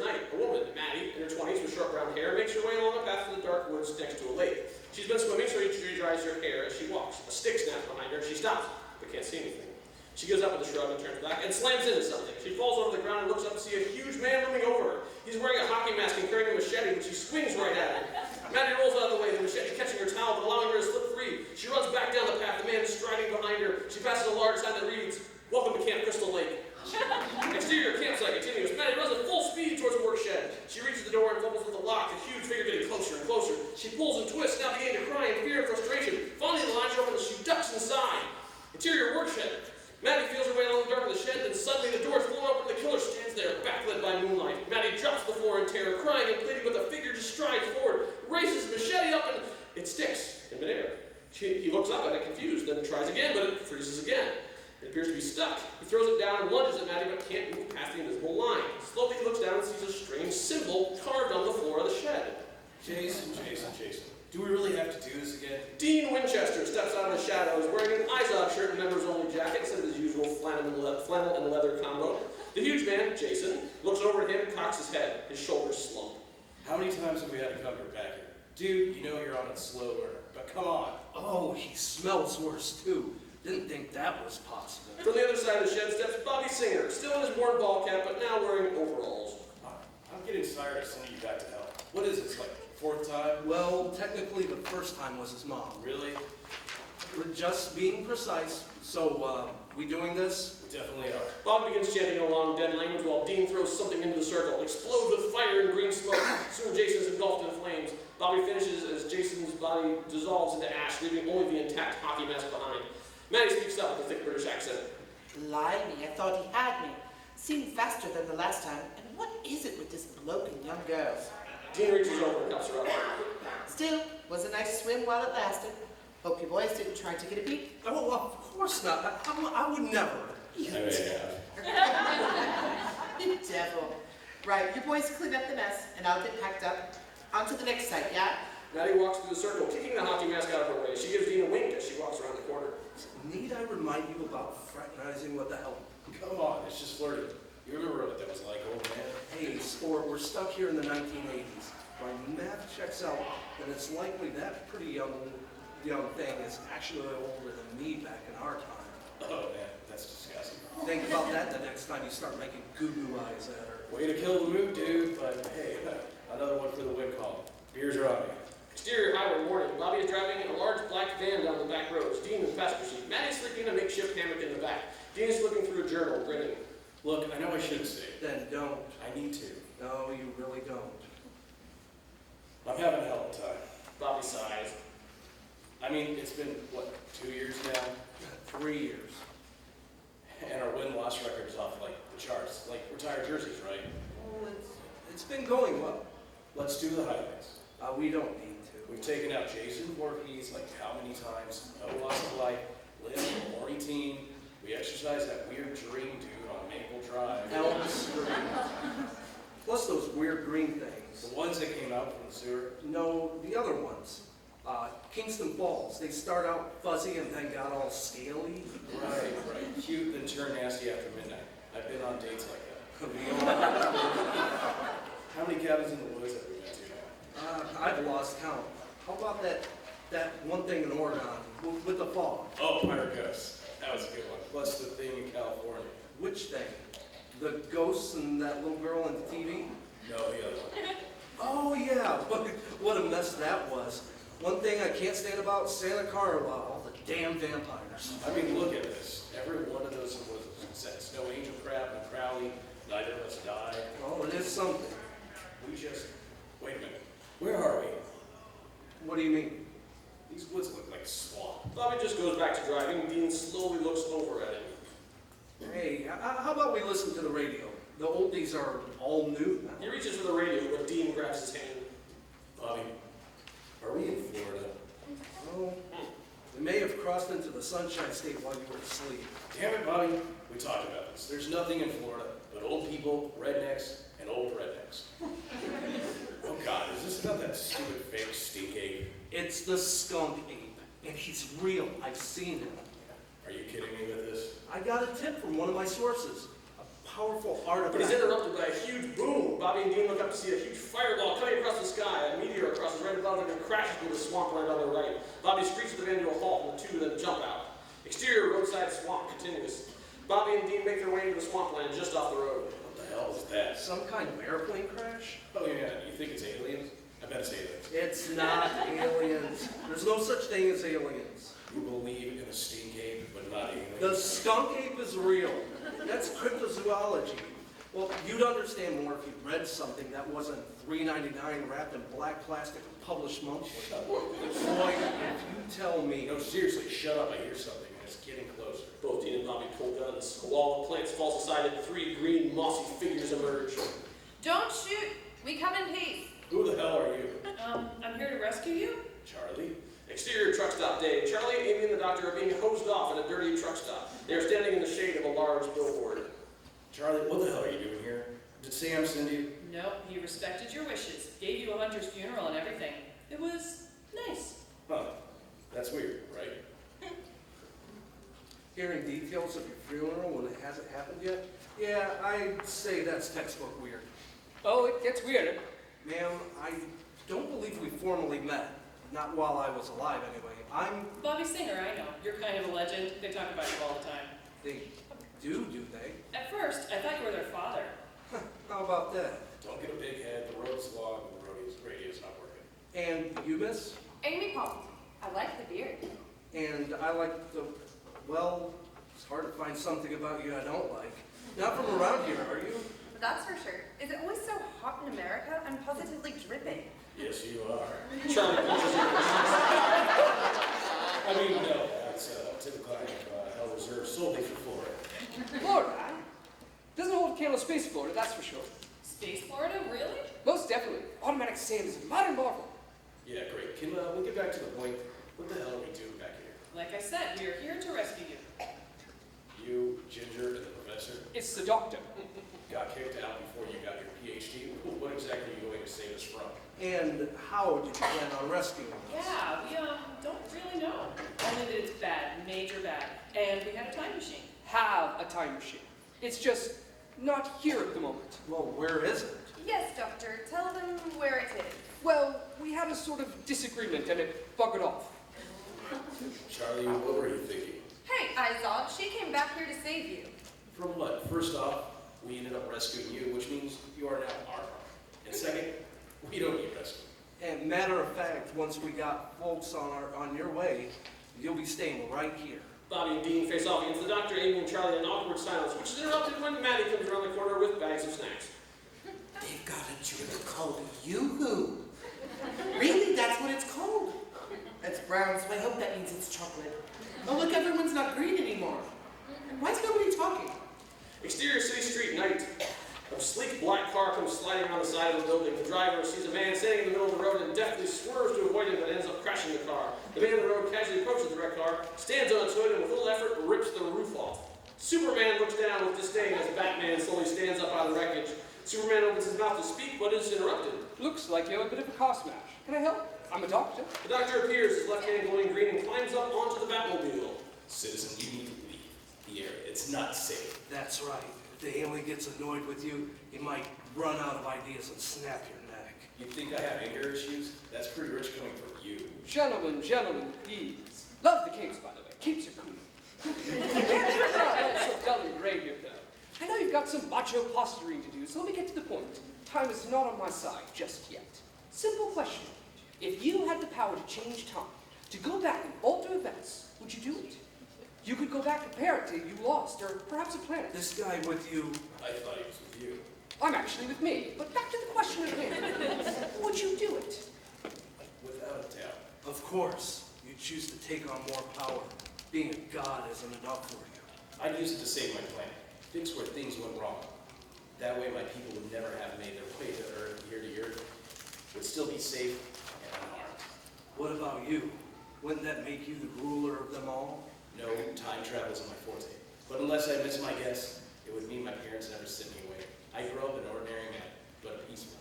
at night. A woman, Maddie, in her 20s with short brown hair, makes her way along a path to the dark woods next to a lake. She's been swimming, so she dries her hair as she walks. A stick snaps behind her, and she stops, but can't see anything. She gives up with a shrug and turns back and slams into something. She falls over the ground and looks up to see a huge man looming over her. He's wearing a hockey mask and carrying a machete, which she swings right at him. Maddie rolls out of the way, the machete catching her towel, but allowing her to slip free. She runs back down the path, the man striding behind her. She passes a large sign that reads, "Welcome to Camp Crystal Lake." Exterior campsite continues. Maddie runs at full speed towards the work shed. She reaches the door and fumbles with the lock, the huge figure getting closer and closer. She pulls and twists, now beginning to cry in fear and frustration. Finally, the lines are open and she ducks inside. Interior work shed. Maddie feels her way along the dark of the shed, then suddenly the door is flown open and the killer stands there, backlit by moonlight. Maddie drops to the floor in terror, crying and pleading, but the figure just strides forward, raises the machete up, and it sticks in midair. He looks up at it confused, then tries again, but it freezes again. It appears to be stuck. He throws it down and lunges at Maddie, but can't move past the invisible line. Slowly he looks down and sees a strange symbol carved on the floor of the shed. Jason. Do we really have to do this again? Dean Winchester steps out of the shadows, wearing an Izod shirt and members-only jacket instead of his usual flannel and leather combo. The huge man, Jason, looks over at him and cocks his head. His shoulders slump. How many times have we had to come back here? Dude, you know you're on a slow burner, but come on. Oh, he smells worse too. Didn't think that was possible. From the other side of the shed steps Bobby Singer, still in his worn ball cap, but now wearing overalls. I'm getting tired of sending you back to hell. What is this, like, fourth time? Well, technically the first time was his mom. Really? We're just being precise. So, we doing this? We definitely are. Bob begins chanting along dead language while Dean throws something into the circle. It explodes with fire and green smoke. Soon Jason is engulfed in flames. Bobby finishes as Jason's body dissolves into ash, leaving only the intact hockey mask behind. Maddie speaks up with a thick British accent. Blimey, I thought he had me. Seemed faster than the last time. And what is it with this bloke and young girls? Dean reaches over and helps her up. Still, was a nice swim while it lasted. Hope you boys didn't try to get a beat. Oh, well, of course not. I would never. You Yeah. devil. Right, you boys clean up the mess, and I'll get packed up. On to the next site, yeah? Maddie walks through the circle, kicking the hockey mask out of her way. She gives Dean a wink as she walks around the corner. Need I remind you about fraternizing what the hell? Come on, it's just flirting. You remember what that was like, old man? Hey, sport, we're stuck here in the 1980s. My math checks out, and it's likely that pretty young thing is actually older than me back in our time. Oh man, that's disgusting. Think about that the next time you start making goo-goo eyes at her. Way to kill the mood, dude, but hey, another one for the win column. Beers are on me. Exterior highway morning. Bobby is driving in a large black van down the back roads. Dean in the passenger seat. Maddie's sleeping in a makeshift hammock in the back. Dean is flipping through a journal, grinning. Look, I know I shouldn't say it. Then don't. I need to. No, you really don't. I'm having a hell of a time. Bobby sighs. I mean, it's been, what, 2 years now? 3 years. And our win-loss record is off, like, the charts. Like, retired jerseys, right? Well, it's been going well. Let's do the highlights. We don't need to. We've taken out Jason Voorhees, like, how many times? No loss of life. Live, Maury team. We exercised that weird dream dude on Maple Drive. Elm Street. Plus those weird green things. The ones that came out from the sewer? No, the other ones. Kingston Falls. They start out fuzzy and then got all scaly. Right. Cute, then turn nasty after midnight. I've been on dates like that. How many cabins in the woods have we been to now? I've lost count. How about that one thing in Oregon with the fog? Oh, Pirate Ghosts. That was a good one. Plus the thing in California. Which thing? The ghosts and that little girl on the TV? No, the other one. Oh yeah, what a mess that was. One thing I can't stand about Santa Carla, all the damn vampires. I mean, look at this. Every one of those was a success. No angel crab, no Crowley. Neither of us died. Oh, it is something. We just... Wait a minute. Where are we? What do you mean? These woods look like swamp. Bobby just goes back to driving. Dean slowly looks over at him. Hey, how about we listen to the radio? The oldies are all new now. He reaches for the radio, but Dean grabs his hand. Bobby, are we in Florida? Oh, we may have crossed into the Sunshine State while you were asleep. Damn it, Bobby. We talked about this. There's nothing in Florida but old people, rednecks, and old rednecks. Oh God, is this about that stupid fake stink ape? It's the skunk ape, and he's real. I've seen him. Are you kidding me with this? I got a tip from one of my sources. A powerful artifact. But he's interrupted by a huge boom. Bobby Bobby and Dean look up to see a huge fireball coming across the sky. A meteor crosses right above them and crashes into the swampland on their right. Bobby screeches the van to a halt, and the two of them jump out. Exterior roadside swamp continues. Bobby and Dean make their way into the swampland just off the road. What the hell is that? Some kind of airplane crash? Oh yeah, you think it's aliens? I bet it's aliens. It's not aliens. There's no such thing as aliens. You believe in a stink ape, but not aliens? The skunk ape is real. That's cryptozoology. Well, you'd understand more if you read something that wasn't $3.99 wrapped in black plastic and published monthly. Boy, if you tell me. No, seriously, shut up. I hear something, and it's getting closer. Both Dean and Bobby pull guns. A wall of plants falls aside and three green, mossy figures emerge. Don't shoot. We come in peace. Who the hell are you? I'm here to rescue you. Charlie? Exterior truck stop day. Charlie, Amy, and the doctor are being hosed off at a dirty truck stop. They are standing in the shade of a large billboard. Charlie, what the hell are you doing here? Did Sam send you? Nope, he respected your wishes. Gave you a hunter's funeral and everything. It was nice. Huh. That's weird, right? Hearing details of your funeral when it hasn't happened yet? Yeah, I'd say that's textbook weird. Oh, it gets weirder. Ma'am, I don't believe we formally met. Not while I was alive, anyway. I'm... Bobby Singer, I know. You're kind of a legend. They talk about you all the time. They do they? At first, I thought you were their father. How about that? Don't get a big head. The road's long and the radio's not working. And you, miss? Amy Pond. I like the beard. And I like the... Well, it's hard to find something about you I don't like. Not from around here, are you? That's for sure. Is it always so hot in America? I'm positively dripping. Yes, you are. Charlie punches you. I mean, no, that's typical hell reserved solely for Florida. Florida, huh? Doesn't hold a candle to space Florida, that's for sure. Space Florida, really? Most definitely. Automatic sand is a modern marvel. Yeah, great. Can we get back to the point? What the hell are we doing back here? Like I said, we are here to rescue you. You, Ginger, and the professor It's the doctor. got kicked out before you got your PhD. What exactly are you going to save us from? And how did you plan on rescuing us? Yeah, we don't really know. Only that it's bad, major bad. And we had a time machine. Have a time machine. It's just not here at the moment. Well, where is it? Yes, Doctor. Tell them where it is. Well, we had a sort of disagreement and it buggered off. Charlie, what were you thinking? Hey, Izod, she came back here to save you. From what? First off, we ended up rescuing you, which means you are now our problem. And second, we don't need rescue. And matter of fact, once we got folks on your way, you'll be staying right here. Bobby and Dean face off against the doctor, Amy and Charlie in awkward silence, which is interrupted when Maddie comes around the corner with bags of snacks. They've got a drink called Yoo-Hoo. Really, that's what it's called. That's brown, so I hope that means it's chocolate. Oh, look, everyone's not green anymore. Why is nobody talking? Exterior city street, night. A sleek black car comes sliding around the side of the building. The driver sees a man standing in the middle of the road and deftly swerves to avoid him, but ends up crashing the car. The man in the road casually approaches the wrecked car, stands on its hood, and with little effort rips the roof off. Superman looks down with disdain as Batman slowly stands up out of the wreckage. Superman opens his mouth to speak, but is interrupted. Looks like you have a bit of a car smash. Can I help? I'm a doctor. The doctor appears, his left hand glowing green, and climbs up onto the Batmobile. Citizen, you need to leave the area. It's not safe. That's right. If the alien gets annoyed with you, he might run out of ideas and snap your neck. You think I have anger issues? That's pretty rich coming from you. Gentlemen, please. Love the capes, by the way. Capes are cool. So dull and gray here, though. I know you've got some macho posturing to do, so let me get to the point. Time is not on my side just yet. Simple question. If you had the power to change time, to go back and alter events, would you do it? You could go back to parity you lost, or perhaps a planet. This guy with you, I thought he was with you. I'm actually with me, but back to the question at hand. Would you do it? Without a doubt. of course, you choose to take on more power. Being a god isn't enough for you. I'd use it to save my planet. Fix where things went wrong. That way my people would never have made their way to Earth, year to year. Would still be safe and unharmed. What about you? Wouldn't that make you the ruler of them all? No, time travel isn't my forte. But unless I miss my guess, it would mean my parents never sent me away. I grew up an ordinary man, but a peaceful.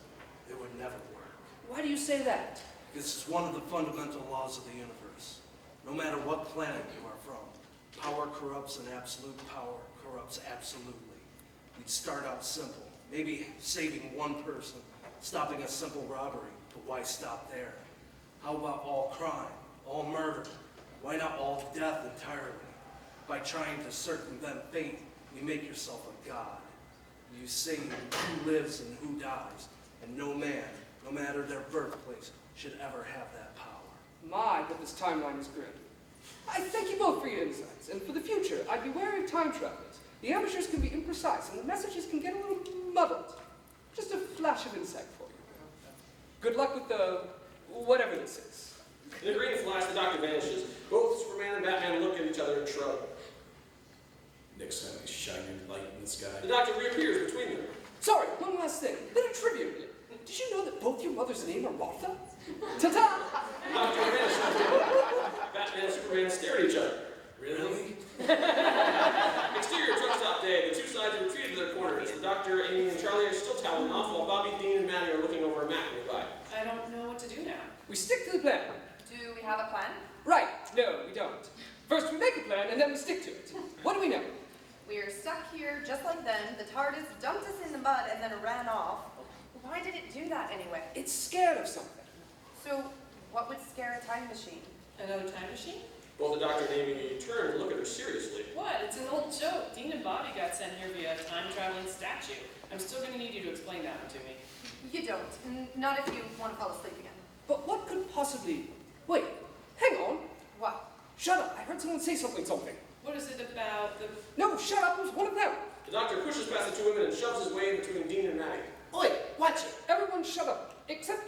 It would never work. Why do you say that? This is one of the fundamental laws of the universe. No matter what planet you are from, power corrupts and absolute power corrupts absolutely. We'd start out simple, Maybe saving one person, stopping a simple robbery, but why stop there? How about all crime, all murder? Why not all death entirely? By trying to circumvent fate, you make yourself a god. You say who lives and who dies, and no man, no matter their birthplace, should ever have that power. My, but this timeline is grim. I thank you both for your insights, and for the future, I'd be wary of time travelers. The amateurs can be imprecise, and the messages can get a little muddled. Just a flash of insight for you. Good luck with the whatever this is. In a green flash, the Doctor vanishes. Both Superman and Batman look at each other and shrug. Next time they shine your light in the sky. The Doctor reappears between them. Sorry, one last thing. A bit of trivia here. Did you know that both your mother's name are Martha? Ta-ta! The Doctor vanishes. Batman and Superman stare at each other. Really? Exterior truck stop day. The two sides have retreated to their corners. The Doctor, Amy, and Charlie are still toweling off, while Bobby, Dean, and Maddie are looking over a map nearby. I don't know what to do now. We stick to the plan. Do we have a plan? Right. No, we don't. First we make a plan, and then we stick to it. What do we know? We're stuck here just like them. The TARDIS dumped us in the mud and then ran off. Why did it do that anyway? It's scared of something. So, what would scare a time machine? Another time machine? Both the Doctor and Amy turn and look at her seriously. What? It's an old joke. Dean and Bobby got sent here via a time-traveling statue. I'm still going to need you to explain that one to me. You don't. Not if you want to fall asleep again. But what could possibly... Wait, hang on. What? Shut up. I heard someone say something. What is it about the... No, shut up. It was one of them. The Doctor pushes past the two women and shoves his way in between Dean and Maddie. Oi, watch it. Everyone shut up. Except